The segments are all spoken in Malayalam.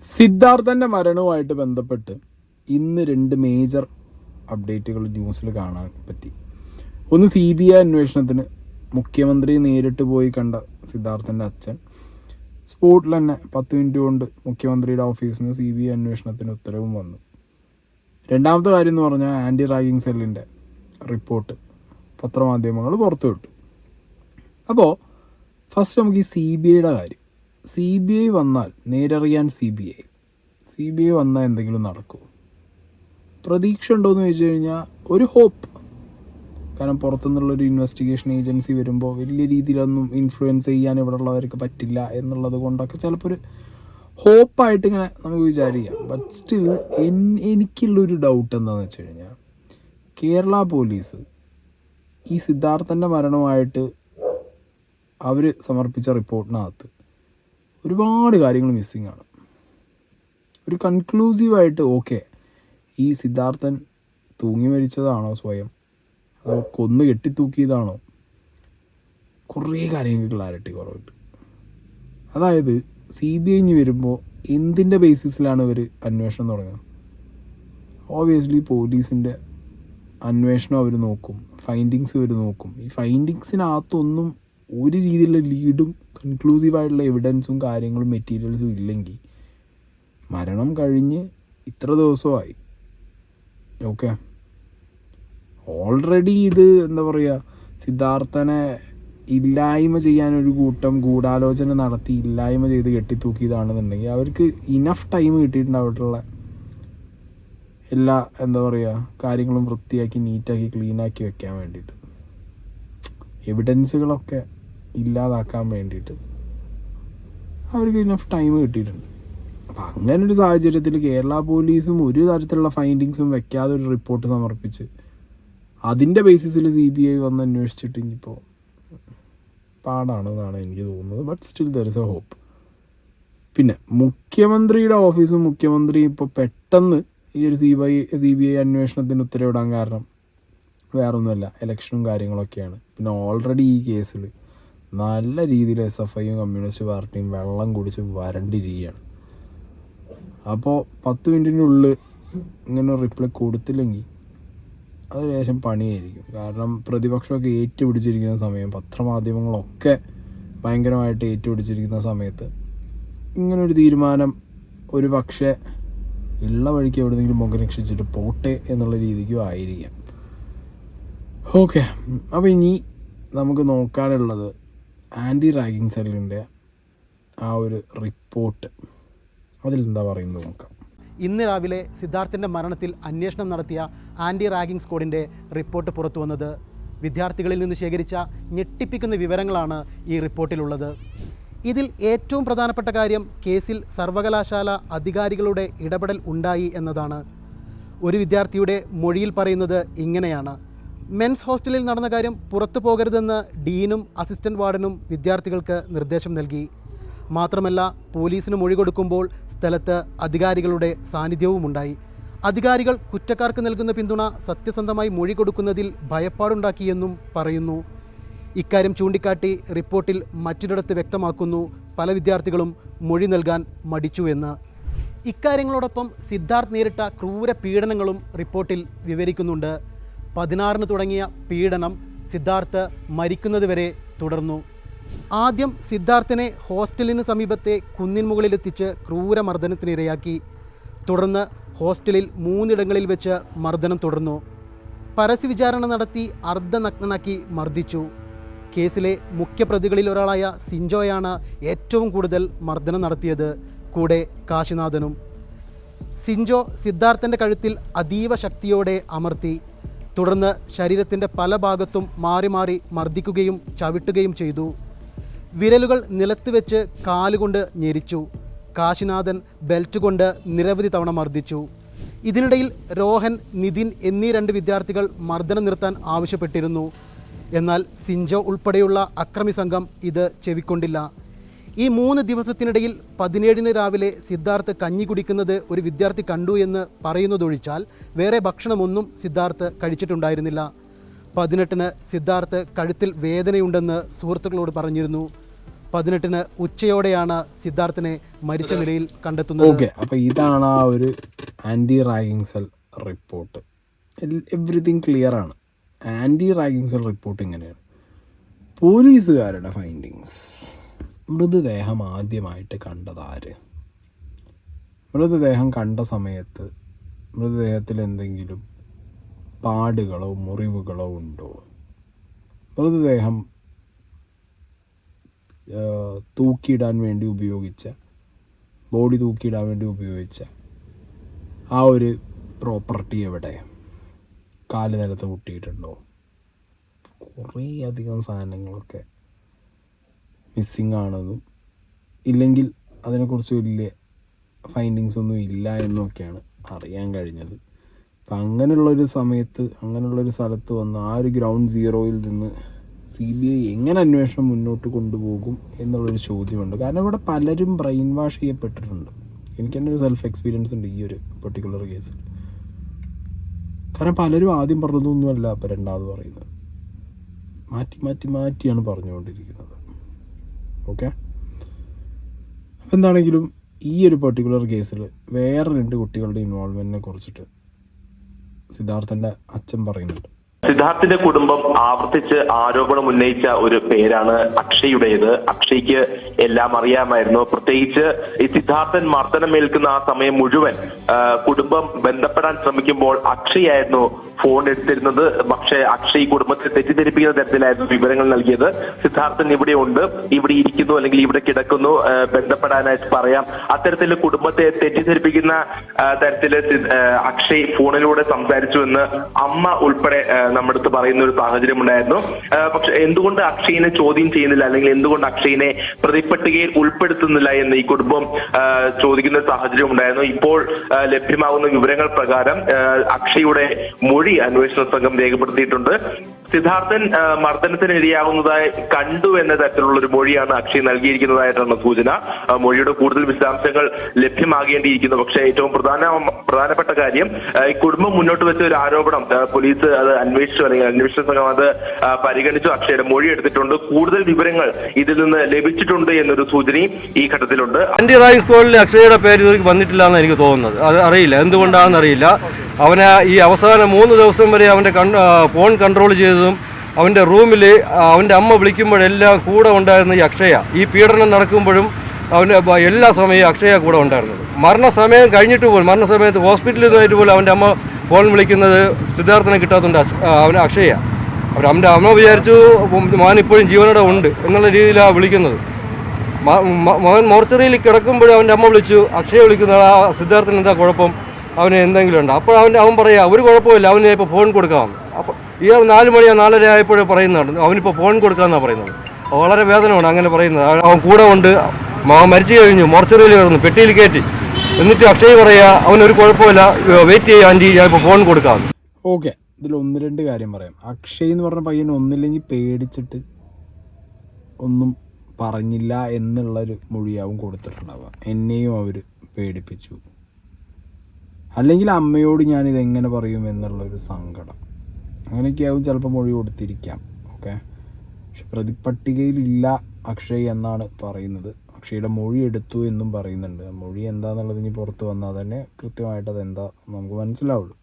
സിദ്ധാർത്ഥൻ്റെ മരണവുമായിട്ട് ബന്ധപ്പെട്ട് ഇന്ന് 2 മേജർ അപ്ഡേറ്റുകൾ ന്യൂസിൽ കാണാൻ പറ്റി. ഒന്ന്, CBI അന്വേഷണത്തിന് മുഖ്യമന്ത്രി നേരിട്ട് പോയി കണ്ട സിദ്ധാർത്ഥൻ്റെ അച്ഛൻ സ്പോട്ടിൽ തന്നെ 10 മിനിറ്റ് കൊണ്ട് മുഖ്യമന്ത്രിയുടെ ഓഫീസിൽ നിന്ന് CBI അന്വേഷണത്തിന് ഉത്തരവും വന്നു. രണ്ടാമത്തെ കാര്യം എന്ന് പറഞ്ഞാൽ ആൻറ്റി റാഗിങ് സെല്ലിൻ്റെ റിപ്പോർട്ട് പത്രമാധ്യമങ്ങൾ പുറത്തുവിട്ടു. അപ്പോൾ ഫസ്റ്റ് നമുക്ക് ഈ CBIയുടെ കാര്യം. CBI വന്നാൽ നേരറിയാൻ CBI വന്നാൽ എന്തെങ്കിലും നടക്കുമോ? പ്രതീക്ഷ ഉണ്ടോയെന്ന് ചോദിച്ചു കഴിഞ്ഞാൽ ഒരു ഹോപ്പ്. കാരണം പുറത്തുനിന്നുള്ളൊരു ഇൻവെസ്റ്റിഗേഷൻ ഏജൻസി വരുമ്പോൾ വലിയ രീതിയിലൊന്നും ഇൻഫ്ലുവൻസ് ചെയ്യാൻ ഇവിടെ ഉള്ളവർക്ക് പറ്റില്ല എന്നുള്ളത് കൊണ്ടൊക്കെ ചിലപ്പോൾ ഒരു ഹോപ്പായിട്ട് ഇങ്ങനെ നമുക്ക് വിചാരിക്കാം. ബട്ട് സ്റ്റിൽ എനിക്കുള്ളൊരു ഡൗട്ട് എന്താണെന്ന് വെച്ച് കഴിഞ്ഞാൽ, കേരള പോലീസ് ഈ സിദ്ധാർത്ഥൻ്റെ മരണമായിട്ട് അവർ സമർപ്പിച്ച റിപ്പോർട്ടിനകത്ത് ഒരുപാട് കാര്യങ്ങൾ മിസ്സിങ് ആണ്. ഒരു കൺക്ലൂസീവായിട്ട് ഓക്കെ, ഈ സിദ്ധാർത്ഥൻ തൂങ്ങി മരിച്ചതാണോ സ്വയം, അതോ കൊന്ന് കെട്ടിത്തൂക്കിയതാണോ, കുറേ കാര്യങ്ങൾക്ക് ക്ലാരിറ്റി കുറവുണ്ട്. അതായത് CBI വരുമ്പോൾ എന്തിൻ്റെ ബേസിസിലാണ് ഇവർ അന്വേഷണം തുടങ്ങുക? ഓബിയസ്ലി പോലീസിൻ്റെ അന്വേഷണം അവർ നോക്കും, ഫൈൻഡിങ്സ് അവർ നോക്കും. ഈ ഫൈൻഡിങ്സിനകത്തൊന്നും ഒരു രീതിയിലുള്ള ലീഡും കൺക്ലൂസീവായിട്ടുള്ള എവിഡൻസും കാര്യങ്ങളും മെറ്റീരിയൽസും ഇല്ലെങ്കിൽ മരണം കഴിഞ്ഞ് ഇത്ര ദിവസമായി. ഓക്കെ, ഓൾറെഡി ഇത് എന്താ പറയുക, സിദ്ധാർത്ഥനെ ഇല്ലായ്മ ചെയ്യാനൊരു കൂട്ടം ഗൂഢാലോചന നടത്തി ഇല്ലായ്മ ചെയ്ത് കെട്ടിത്തൂക്കിയതാണെന്നുണ്ടെങ്കിൽ അവർക്ക് ഇനഫ് ടൈം കിട്ടിയിട്ടുണ്ടായിട്ടുള്ള എല്ലാ എന്താ പറയുക കാര്യങ്ങളും വൃത്തിയാക്കി നീറ്റാക്കി ക്ലീനാക്കി വെക്കാൻ വേണ്ടിയിട്ട്, എവിഡൻസുകളൊക്കെ ഇല്ലാതാക്കാൻ വേണ്ടിയിട്ട് അവർക്ക് ഇനഫ് ടൈം കിട്ടിയിട്ടുണ്ട്. അപ്പം അങ്ങനൊരു സാഹചര്യത്തിൽ കേരള പോലീസും ഒരു തരത്തിലുള്ള ഫൈൻഡിങ്സും വെക്കാതെ ഒരു റിപ്പോർട്ട് സമർപ്പിച്ച് അതിൻ്റെ ബേസിസിൽ CBI വന്ന് അന്വേഷിച്ചിട്ട് ഇനിയിപ്പോൾ പാടാണെന്നാണ് എനിക്ക് തോന്നുന്നത്. But still there is a hope. പിന്നെ മുഖ്യമന്ത്രിയുടെ ഓഫീസും മുഖ്യമന്ത്രി ഇപ്പോൾ പെട്ടെന്ന് ഈ ഒരു CBI അന്വേഷണത്തിന് ഉത്തരവിടാൻ കാരണം വേറൊന്നുമല്ല, ഇലക്ഷനും കാര്യങ്ങളൊക്കെയാണ്. പിന്നെ ഓൾറെഡി ഈ കേസിൽ നല്ല രീതിയിൽ SFIയും കമ്മ്യൂണിസ്റ്റ് പാർട്ടിയും വെള്ളം കുടിച്ച് വരണ്ടിരിക്കുകയാണ്. അപ്പോൾ 10 മിനിറ്റിനുള്ളിൽ ഇങ്ങനെ റിപ്ലൈ കൊടുത്തില്ലെങ്കിൽ അത് ലേശം പണിയായിരിക്കും. കാരണം പ്രതിപക്ഷമൊക്കെ ഏറ്റുപിടിച്ചിരിക്കുന്ന സമയം, പത്രമാധ്യമങ്ങളൊക്കെ ഭയങ്കരമായിട്ട് ഏറ്റുപിടിച്ചിരിക്കുന്ന സമയത്ത് ഇങ്ങനൊരു തീരുമാനം ഒരു പക്ഷേ ഉള്ള വഴിക്ക് എവിടെയെങ്കിലും മുഖം രക്ഷിച്ചിട്ട് പോട്ടെ എന്നുള്ള രീതിക്കും ആയിരിക്കാം. ഓക്കെ, അപ്പോൾ ഇനി നമുക്ക് നോക്കാനുള്ളത് ആൻറ്റി റാഗിങ് സെല്ലിൻ്റെ ആ ഒരു റിപ്പോർട്ട്, അതിലെന്താ പറയുന്നത് നോക്കാം. ഇന്ന് രാവിലെ സിദ്ധാർത്ഥിൻ്റെ മരണത്തിൽ അന്വേഷണം നടത്തിയ ആൻറ്റി റാഗിങ് സ്ക്വാഡിൻ്റെ റിപ്പോർട്ട് പുറത്തു വന്നത്. വിദ്യാർത്ഥികളിൽ നിന്ന് ശേഖരിച്ച ഞെട്ടിപ്പിക്കുന്ന വിവരങ്ങളാണ് ഈ റിപ്പോർട്ടിലുള്ളത്. ഇതിൽ ഏറ്റവും പ്രധാനപ്പെട്ട കാര്യം കേസിൽ സർവകലാശാല അധികാരികളുടെ ഇടപെടൽ ഉണ്ടായി എന്നതാണ്. ഒരു വിദ്യാർത്ഥിയുടെ മൊഴിയിൽ പറയുന്നത് ഇങ്ങനെയാണ്: മെൻസ് ഹോസ്റ്റലിൽ നടന്ന കാര്യം പുറത്തു പോകരുതെന്ന് ഡീനും അസിസ്റ്റൻറ്റ് വാർഡനും വിദ്യാർത്ഥികൾക്ക് നിർദ്ദേശം നൽകി. മാത്രമല്ല, പോലീസിന് മൊഴി കൊടുക്കുമ്പോൾ സ്ഥലത്ത് അധികാരികളുടെ സാന്നിധ്യവുമുണ്ടായി. അധികാരികൾ കുറ്റക്കാർക്ക് നൽകുന്ന പിന്തുണ സത്യസന്ധമായി മൊഴി കൊടുക്കുന്നതിൽ ഭയപ്പാടുണ്ടാക്കിയെന്നും പറയുന്നു. ഇക്കാര്യം ചൂണ്ടിക്കാട്ടി റിപ്പോർട്ടിൽ മറ്റൊരിടത്ത് വ്യക്തമാക്കുന്നു പല വിദ്യാർത്ഥികളും മൊഴി നൽകാൻ മടിച്ചുവെന്ന്. ഇക്കാര്യങ്ങളോടൊപ്പം സിദ്ധാർത്ഥ് നേരിട്ട ക്രൂര പീഡനങ്ങളും റിപ്പോർട്ടിൽ വിവരിക്കുന്നുണ്ട്. 16 തുടങ്ങിയ പീഡനം സിദ്ധാർത്ഥ് മരിക്കുന്നതുവരെ തുടർന്നു. ആദ്യം സിദ്ധാർത്ഥിനെ ഹോസ്റ്റലിന് സമീപത്തെ കുന്നിൻ മുകളിലെത്തിച്ച് ക്രൂരമർദ്ദനത്തിനിരയാക്കി. തുടർന്ന് ഹോസ്റ്റലിൽ 3 ഇടങ്ങളിൽ വെച്ച് മർദ്ദനം തുടർന്നു. പരസ്യവിചാരണ നടത്തി അർദ്ധനഗ്നനാക്കി മർദ്ദിച്ചു. കേസിലെ മുഖ്യപ്രതികളിൽ ഒരാളായ സിഞ്ചോയാണ് ഏറ്റവും കൂടുതൽ മർദ്ദനം നടത്തിയത്, കൂടെ കാശിനാഥനും. സിഞ്ചോ സിദ്ധാർത്ഥൻ്റെ കഴുത്തിൽ അതീവ ശക്തിയോടെ അമർത്തി. തുടർന്ന് ശരീരത്തിൻ്റെ പല ഭാഗത്തും മാറി മാറി മർദ്ദിക്കുകയും ചവിട്ടുകയും ചെയ്തു. വിരലുകൾ നിലത്ത് വെച്ച് കാലുകൊണ്ട് ഞെരിച്ചു. കാശിനാഥൻ ബെൽറ്റ് കൊണ്ട് നിരവധി തവണ മർദ്ദിച്ചു. ഇതിനിടയിൽ രോഹൻ, നിതിൻ എന്നീ 2 വിദ്യാർത്ഥികൾ മർദ്ദനം നിർത്താൻ ആവശ്യപ്പെട്ടിരുന്നു. എന്നാൽ സിഞ്ചോ ഉൾപ്പെടെയുള്ള അക്രമി സംഘം ഇത് ചെവിക്കൊണ്ടില്ല. ഈ 3 ദിവസത്തിനിടയിൽ 17 രാവിലെ സിദ്ധാർത്ഥ് കഞ്ഞി കുടിക്കുന്നത് ഒരു വിദ്യാർത്ഥി കണ്ടു എന്ന് പറയുന്നതൊഴിച്ചാൽ വേറെ ഭക്ഷണമൊന്നും സിദ്ധാർത്ഥ് കഴിച്ചിട്ടുണ്ടായിരുന്നില്ല. 18 സിദ്ധാർത്ഥ് കഴുത്തിൽ വേദനയുണ്ടെന്ന് സുഹൃത്തുക്കളോട് പറഞ്ഞിരുന്നു. 18-ന് ഉച്ചയോടെയാണ് സിദ്ധാർത്ഥിനെ മരിച്ച നിലയിൽ കണ്ടെത്തുന്നത്. ഓക്കെ, അപ്പോൾ ഇതാണ് ആ ഒരു anti ragging cell report. Everything clear ആണ്. ആൻറ്റി റാഗിംഗ് സെൽ റിപ്പോർട്ട് ഇങ്ങനെയാണ്. പോലീസുകാരുടെ ഫൈൻഡിങ്സ്. മൃതദേഹം ആദ്യമായിട്ട് കണ്ടതാര്? മൃതദേഹം കണ്ട സമയത്ത് മൃതദേഹത്തിൽ എന്തെങ്കിലും പാടുകളോ മുറിവുകളോ ഉണ്ടോ? മൃതദേഹം തൂക്കിയിടാൻ വേണ്ടി ഉപയോഗിച്ച ബോഡി തൂക്കിയിടാൻ വേണ്ടി ഉപയോഗിച്ച ആ ഒരു പ്രോപ്പർട്ടി എവിടെ? കാല് നിലത്ത് മുട്ടിയിട്ടുണ്ടോ? കുറേ അധികം സാധനങ്ങളൊക്കെ മിസ്സിങ് ആണെന്നും ഇല്ലെങ്കിൽ അതിനെക്കുറിച്ച് വലിയ ഫൈൻഡിങ്സ് ഒന്നും ഇല്ല എന്നൊക്കെയാണ് അറിയാൻ കഴിഞ്ഞത്. അപ്പം അങ്ങനെയുള്ളൊരു സമയത്ത് അങ്ങനെയുള്ളൊരു സ്ഥലത്ത് വന്ന് ആ ഒരു ഗ്രൗണ്ട് സീറോയിൽ നിന്ന് CBI എങ്ങനെ അന്വേഷണം മുന്നോട്ട് കൊണ്ടുപോകും എന്നുള്ളൊരു ചോദ്യമുണ്ട്. കാരണം ഇവിടെ പലരും ബ്രെയിൻ വാഷ് ചെയ്യപ്പെട്ടിട്ടുണ്ട്. എനിക്ക് തന്നെ ഒരു സെൽഫ് എക്സ്പീരിയൻസ് ഉണ്ട് ഈ ഒരു പെർട്ടിക്കുലർ കേസിൽ. കാരണം പലരും ആദ്യം പറഞ്ഞതൊന്നുമല്ല അപ്പം രണ്ടാമത് പറയുന്നത്, മാറ്റിയാണ് പറഞ്ഞുകൊണ്ടിരിക്കുന്നത്. ഓക്കെ, അപ്പം എന്താണെങ്കിലും ഈ ഒരു പെർട്ടിക്കുലർ കേസിൽ വേറെ 2 കുട്ടികളുടെ ഇൻവോൾവ്മെൻറ്റിനെ കുറിച്ചിട്ട് സിദ്ധാർത്ഥൻ്റെ അച്ഛൻ പറയുന്നുണ്ട്. സിദ്ധാർത്ഥിന്റെ കുടുംബം ആവർത്തിച്ച് ആരോപണം ഉന്നയിച്ച ഒരു പേരാണ് അക്ഷയുടേത്. അക്ഷയ്ക്ക് എല്ലാം അറിയാമായിരുന്നു. പ്രത്യേകിച്ച് ഈ സിദ്ധാർത്ഥൻ മർദ്ദനമേൽക്കുന്ന ആ സമയം മുഴുവൻ കുടുംബം ബന്ധപ്പെടാൻ ശ്രമിക്കുമ്പോൾ അക്ഷയായിരുന്നു ഫോൺ എടുത്തിരുന്നത്. പക്ഷേ അക്ഷയ് കുടുംബത്തെ തെറ്റിദ്ധരിപ്പിക്കുന്ന തരത്തിലായിരുന്നു വിവരങ്ങൾ നൽകിയത്. സിദ്ധാർത്ഥൻ ഇവിടെ ഉണ്ട്, ഇവിടെ ഇരിക്കുന്നു, അല്ലെങ്കിൽ ഇവിടെ കിടക്കുന്നു, ബന്ധപ്പെടാനായിട്ട് പറയാം. അത്തരത്തിൽ കുടുംബത്തെ തെറ്റിദ്ധരിപ്പിക്കുന്ന തരത്തില് അക്ഷയ് ഫോണിലൂടെ സംസാരിച്ചു എന്ന് അമ്മ ഉൾപ്പെടെ നമ്മുടെ അടുത്ത് പറയുന്ന ഒരു സാഹചര്യം ഉണ്ടായിരുന്നു. പക്ഷെ എന്തുകൊണ്ട് അക്ഷയിനെ ചോദ്യം ചെയ്യുന്നില്ല, അല്ലെങ്കിൽ എന്തുകൊണ്ട് അക്ഷയിനെ പ്രതിപട്ടികയിൽ ഉൾപ്പെടുത്തുന്നില്ല എന്ന് ഈ കുടുംബം ചോദിക്കുന്ന സാഹചര്യം ഉണ്ടായിരുന്നു. ഇപ്പോൾ ലഭ്യമാകുന്ന വിവരങ്ങൾ പ്രകാരം അക്ഷയുടെ മൊഴി അന്വേഷണ സംഘം രേഖപ്പെടുത്തിയിട്ടുണ്ട്. സിദ്ധാർത്ഥൻ മർദ്ദനത്തിനിരയാകുന്നതായി കണ്ടു എന്ന തരത്തിലുള്ള ഒരു മൊഴിയാണ് അക്ഷയ് നൽകിയിരിക്കുന്നതായിട്ടാണ് സൂചന. മൊഴിയുടെ കൂടുതൽ വിശദാംശങ്ങൾ ലഭ്യമാകേണ്ടിയിരിക്കുന്നു. പക്ഷേ ഏറ്റവും പ്രധാനപ്പെട്ട കാര്യം, ഈ കുടുംബം മുന്നോട്ട് വെച്ച ഒരു ആരോപണം പോലീസ് അത് അന്വേഷിച്ചു, അല്ലെങ്കിൽ അന്വേഷണ സംഘം അത് പരിഗണിച്ചു. അക്ഷയുടെ മൊഴി എടുത്തിട്ടുണ്ട്. കൂടുതൽ വിവരങ്ങൾ ഇതിൽ നിന്ന് ലഭിച്ചിട്ടുണ്ട് എന്നൊരു സൂചനയും ഈ ഘട്ടത്തിലുണ്ട്. ആന്റി റാഗിംഗ് സ്ക്വാഡിൽ അക്ഷയുടെ പേര് ഇതുവരെ വന്നിട്ടില്ല എന്ന് എനിക്ക് തോന്നുന്നത്. അത് അറിയില്ല, എന്തുകൊണ്ടാണെന്ന് അറിയില്ല. അവന് ഈ അവസാന 3 ദിവസം വരെ അവൻ്റെ ഫോൺ കൺട്രോൾ ചെയ്തതും അവൻ്റെ റൂമിൽ അവൻ്റെ അമ്മ വിളിക്കുമ്പോഴെല്ലാം കൂടെ ഉണ്ടായിരുന്ന ഈ അക്ഷയ, ഈ പീഡനം നടക്കുമ്പോഴും അവൻ്റെ എല്ലാ സമയവും അക്ഷയ കൂടെ ഉണ്ടായിരുന്നത്. മരണസമയം കഴിഞ്ഞിട്ട് പോലും, മരണസമയത്ത് ഹോസ്പിറ്റലിൽ നിന്നായിട്ട് പോലും അവൻ്റെ അമ്മ ഫോൺ വിളിക്കുന്നത് സിദ്ധാർത്ഥനെ കിട്ടാത്തതുകൊണ്ട് അവന് അക്ഷയ. അവൻ്റെ അമ്മ വിചാരിച്ചു മകൻ ഇപ്പോഴും ജീവനോടെ ഉണ്ട് എന്നുള്ള രീതിയിലാണ് വിളിക്കുന്നത്. മകൻ മോർച്ചറിയിൽ കിടക്കുമ്പോഴും അവൻ്റെ അമ്മ വിളിച്ചു, അക്ഷയ വിളിക്കുന്നത്, ആ സിദ്ധാർത്ഥന് എന്താ കുഴപ്പം, അവന് എന്തെങ്കിലും ഉണ്ട്? അപ്പോൾ അവൻ പറയാ ഒരു കുഴപ്പമില്ല, അവന് ഇപ്പോൾ ഫോൺ കൊടുക്കാം. അപ്പോൾ ഈ 4 മണിയോ 4:30 ആയപ്പോഴേ പറയുന്നുണ്ട് അവനിപ്പോൾ ഫോൺ കൊടുക്കാമെന്നാണ് പറയുന്നത്. വളരെ വേദനയാണ് അങ്ങനെ പറയുന്നത്. അവൻ കൂടെ ഉണ്ട്, മകൻ മരിച്ചു കഴിഞ്ഞു, മോർച്ചറിയിൽ കിടന്നു, പെട്ടിയിൽ കയറ്റി. എന്നിട്ട് അക്ഷയ് പറയാ അവനൊരു കുഴപ്പമില്ല, വെയിറ്റ് ചെയ്യാൻ ആൻറ്റി, ഞാൻ ഇപ്പോൾ ഫോൺ കൊടുക്കാം. ഓക്കെ, ഇതിൽ 1-2 കാര്യം പറയാം. അക്ഷയ് എന്ന് പറഞ്ഞ പയ്യൻ ഒന്നില്ലെങ്കിൽ പേടിച്ചിട്ട് ഒന്നും പറഞ്ഞില്ല എന്നുള്ളൊരു മൊഴിയാവും കൊടുത്തിട്ടുണ്ടാവുക. എന്നെയും അവർ പേടിപ്പിച്ചു, അല്ലെങ്കിൽ അമ്മയോട് ഞാനിതെങ്ങനെ പറയും എന്നുള്ളൊരു സങ്കടം, അങ്ങനെയൊക്കെയാവും ചിലപ്പോൾ മൊഴി കൊടുത്തിരിക്കാം. ഓക്കെ, പക്ഷെ പ്രതിപട്ടികയിലില്ല അക്ഷയ് എന്നാണ് പറയുന്നത്. അക്ഷയുടെ മൊഴി എടുത്തു എന്നും പറയുന്നുണ്ട്. മൊഴി എന്താണെന്നുള്ളത് ഇനി പുറത്ത് വന്നാൽ തന്നെ കൃത്യമായിട്ട് അതെന്താ നമുക്ക് മനസ്സിലാവുള്ളൂ.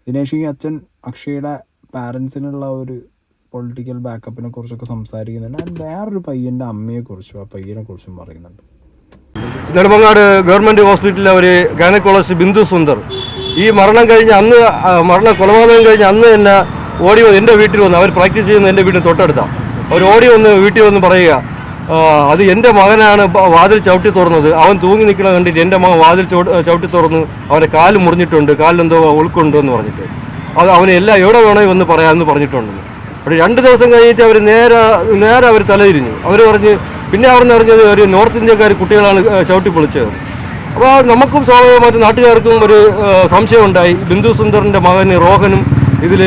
ദിനേഷ്, ഈ അച്ഛൻ അക്ഷയുടെ പാരൻസിനുള്ള ഒരു പൊളിറ്റിക്കൽ ബാക്കപ്പിനെ കുറിച്ചൊക്കെ സംസാരിക്കുന്നുണ്ട്. ആൻഡ് വേറൊരു പയ്യൻ്റെ അമ്മയെക്കുറിച്ചും ആ പയ്യനെക്കുറിച്ചും പറയുന്നുണ്ട്. നെടുമങ്ങാട് ഗവൺമെൻറ് ഹോസ്പിറ്റലിലെ ഒരു ഗൈനക്കോളജിസ്റ്റ് ബിന്ദു സുന്ദർ ഈ മരണം കഴിഞ്ഞ് അന്ന്, കൊലപാതകം കഴിഞ്ഞ് അന്ന് തന്നെ ഓടി വന്ന് എൻ്റെ വീട്ടിൽ വന്ന്, അവർ പ്രാക്ടീസ് ചെയ്യുന്ന എൻ്റെ വീട്ടിൽ തൊട്ടടുത്താണ്, അവർ ഓടി വന്ന് വീട്ടിൽ വന്ന് പറയുക, അത് എൻ്റെ മകനാണ് വാതിൽ ചവിട്ടി തുറന്നത്, അവൻ തൂങ്ങി നിൽക്കണ കണ്ടിട്ട് എൻ്റെ മകൻ വാതിൽ ചവിട്ടി തുറന്ന് അവൻ്റെ കാല് മുറിഞ്ഞിട്ടുണ്ട്, കാലിലെന്തോ ഉൾക്കുണ്ട് എന്ന് പറഞ്ഞിട്ട്, അത് അവന് എല്ലാം എവിടെ വേണോ എന്ന് പറയാമെന്ന് പറഞ്ഞിട്ടുണ്ടെന്ന്. പക്ഷേ 2 ദിവസം കഴിഞ്ഞിട്ട് അവർ നേരെ അവർ തലതിരിഞ്ഞു. അവർ പറഞ്ഞ് പിന്നെ അവിടെ നിന്ന് അറിഞ്ഞത് ഒരു നോർത്ത് ഇന്ത്യക്കാർ കുട്ടികളാണ് ചവിട്ടി പൊളിച്ചത്. അപ്പോൾ നമുക്കും സ്വാഭാവികമായിട്ട് നാട്ടുകാർക്കും ഒരു സംശയം ഉണ്ടായി, ബിന്ദു സുന്ദറിൻ്റെ മകന് റോഹനും ഇതിൽ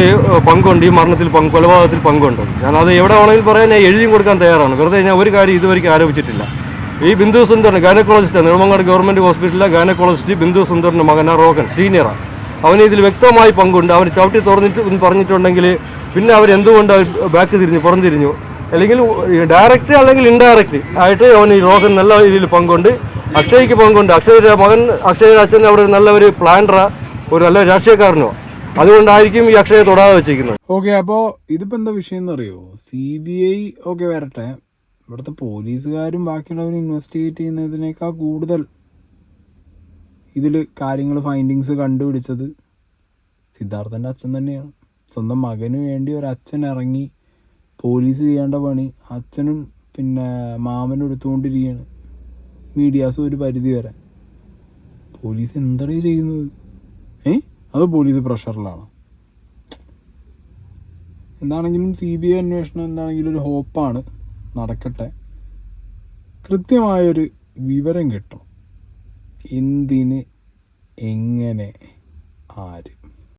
പങ്കുണ്ട്, ഈ മരണത്തിൽ കൊലപാതകത്തിൽ പങ്കുണ്ട്. ഞാനത് എവിടെ വേണമെങ്കിലും പറയാൻ ഞാൻ എഴുതിയും കൊടുക്കാൻ തയ്യാറാണ്. വെറുതെ ഞാൻ ഒരു കാര്യം ഇതുവരെയ്ക്കും ആരോപിച്ചിട്ടില്ല. ഈ ബിന്ദു സുന്ദറിന് ഗൈനക്കോളജിസ്റ്റാണ്, നെടുമങ്ങാട് ഗവൺമെൻറ് ഹോസ്പിറ്റലിലെ ഗൈനക്കോളജിസ്റ്റ് ബിന്ദു സുന്ദറിൻ്റെ മകനാണ് റോഹൻ, സീനിയറാണ്. അവന് ഇതിൽ വ്യക്തമായി പങ്കുണ്ട്. അവന് ചവിട്ടി തുറന്നിട്ട് പറഞ്ഞിട്ടുണ്ടെങ്കിൽ പിന്നെ അവരെന്തുകൊണ്ട് ബാക്ക് തിരിഞ്ഞു പുറംതിരിഞ്ഞു, അല്ലെങ്കിൽ ഡയറക്റ്റ് അല്ലെങ്കിൽ ഇൻഡയറക്റ്റ് ആയിട്ട് അവൻ ഈ റോഹൻ നല്ല രീതിയിൽ പങ്കുണ്ട്, അക്ഷയ്ക്ക് പങ്കുണ്ട്. അക്ഷയുടെ മകൻ, അക്ഷയുടെ അച്ഛൻ അവിടെ നല്ല ഒരു പ്ലാനറാ, ഒരു നല്ല രാഷ്ട്രീയക്കാരനോ, അതുകൊണ്ടായിരിക്കും ഈ അക്ഷയെ തൊടാതെ വെച്ചിരിക്കുന്നത്. ഓക്കെ, അപ്പോൾ ഇതിപ്പോൾ എന്താ വിഷയം എന്നറിയോ? CBI ഓക്കെ വരട്ടെ, ഇവിടുത്തെ പോലീസുകാരും ബാക്കിയുള്ളവരും ഇൻവെസ്റ്റിഗേറ്റ് ചെയ്യുന്നതിനേക്കാൾ കൂടുതൽ ഇതിൽ കാര്യങ്ങൾ ഫൈൻഡിങ്സ് കണ്ടുപിടിച്ചത് സിദ്ധാർത്ഥൻ്റെ അച്ഛൻ തന്നെയാണ്. സ്വന്തം മകന് വേണ്ടി ഒരു അച്ഛൻ ഇറങ്ങി പോലീസ് ചെയ്യേണ്ട പണി അച്ഛനും പിന്നെ മാമനും എടുത്തുകൊണ്ടിരിക്കുകയാണ്. മീഡിയാസും ഒരു പരിധി വരെ. പോലീസ് എന്താണ് ചെയ്യുന്നത്? അത് പോലീസ് പ്രഷറിലാണ്. എന്താണെങ്കിലും CBI അന്വേഷണം എന്താണെങ്കിലും ഒരു ഹോപ്പാണ്, നടക്കട്ടെ. കൃത്യമായൊരു വിവരം കിട്ടണം, എന്തിന്, എങ്ങനെ, ആര്.